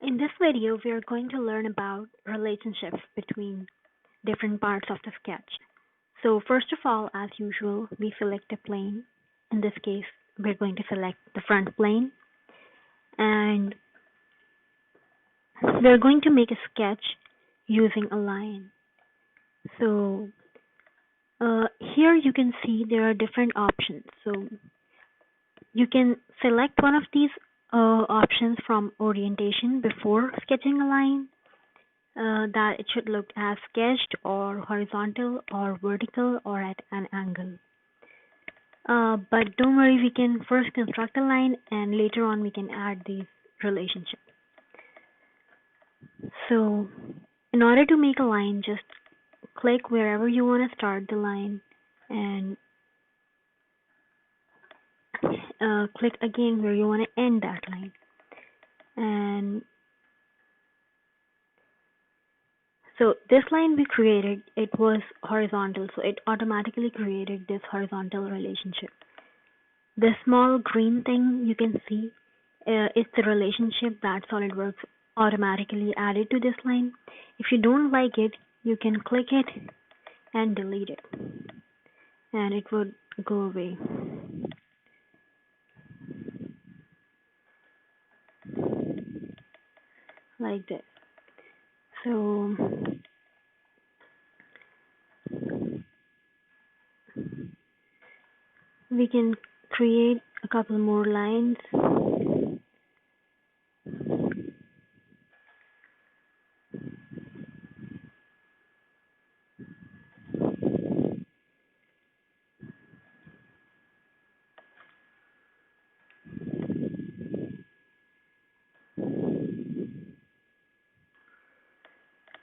In this video, we are going to learn about relationships between different parts of the sketch. So first of all, as usual, we select a plane. In this case, we're going to select the front plane, and we're going to make a sketch using a line. So here you can see there are different options. So you can select one of these options from orientation before sketching a line. That it should look as sketched or horizontal or vertical or at an angle. But don't worry, we can first construct a line and later on we can add these relationships. So in order to make a line, just click wherever you want to start the line and click again where you want to end that line. And so this line we created, it was horizontal, so it automatically created this horizontal relationship. The small green thing you can see is the relationship that SolidWorks automatically added to this line. If you don't like it, you can click it and delete it, and it would go away. Like this. So we can create a couple more lines.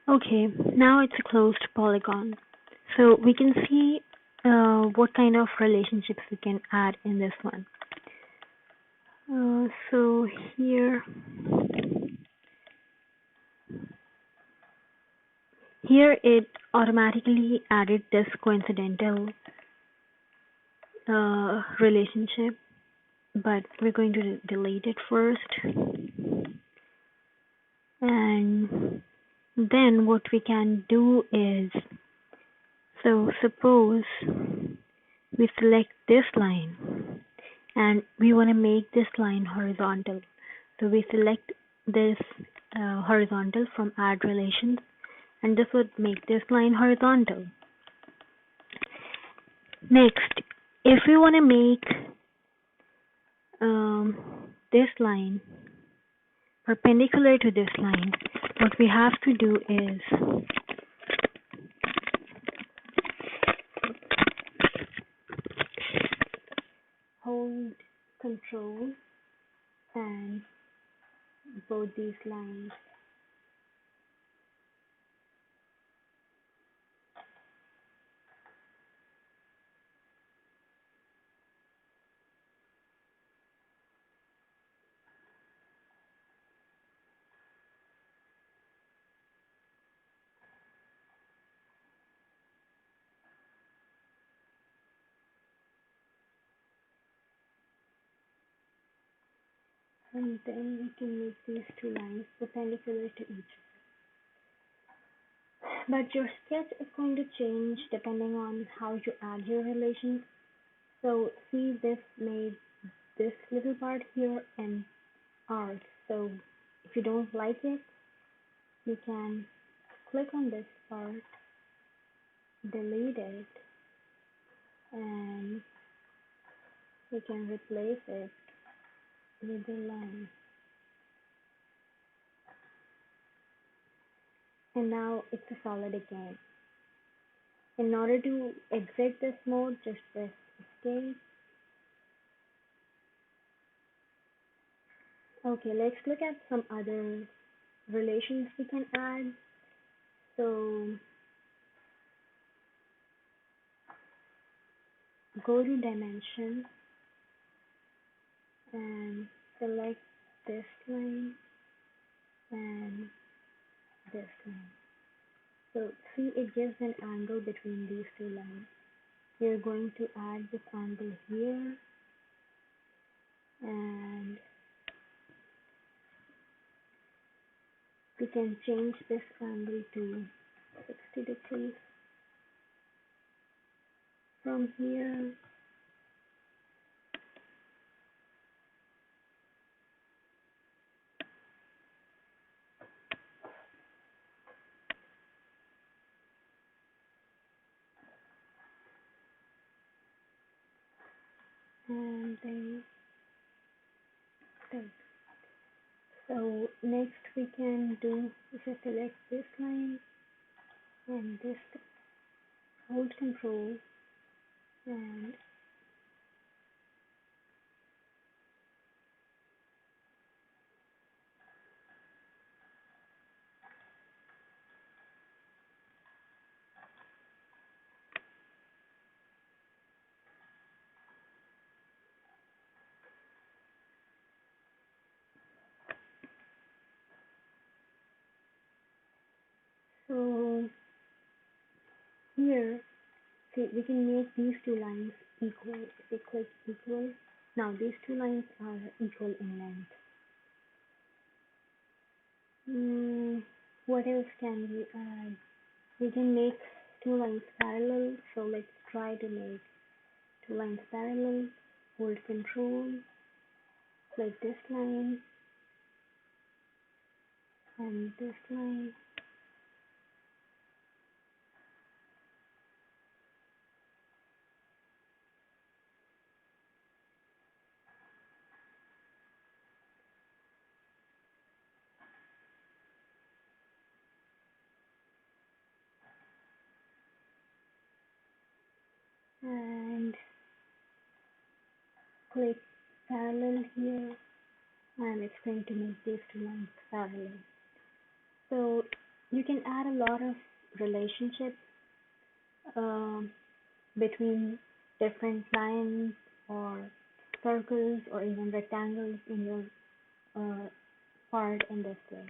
Okay, now it's a closed polygon. So we can see what kind of relationships we can add in this one. So here it automatically added this coincidental relationship, but we're going to delete it first. And then what we can do is, so suppose we select this line and we want to make this line horizontal. So we select this horizontal from add relations, and this would make this line horizontal. Next, if we want to make this line perpendicular to this line, what we have to do is hold Control and both these lines. And then we can make these two lines perpendicular to each other. But your sketch is going to change depending on how you add your relations. So see, this made this little part here an arc. So if you don't like it, you can click on this part, delete it, and you can replace it with a line. And now it's a solid again. In order to exit this mode, just press escape. Okay, let's look at some other relations we can add. So go to dimension and select this line and this line. So see, it gives an angle between these two lines. We're going to add this angle here, and we can change this angle to 60 degrees from here. And then okay. So next we can do is to select this line and this, hold control, and so here, see, we can make these two lines equal. If we click equal, now these two lines are equal in length. What else can we add? We can make two lines parallel. So let's try to make two lines parallel. Hold control, click this line and this line. And click parallel here, and it's going to make these two lines parallel. So you can add a lot of relationships um, between different lines or circles or even rectangles in your part in this way.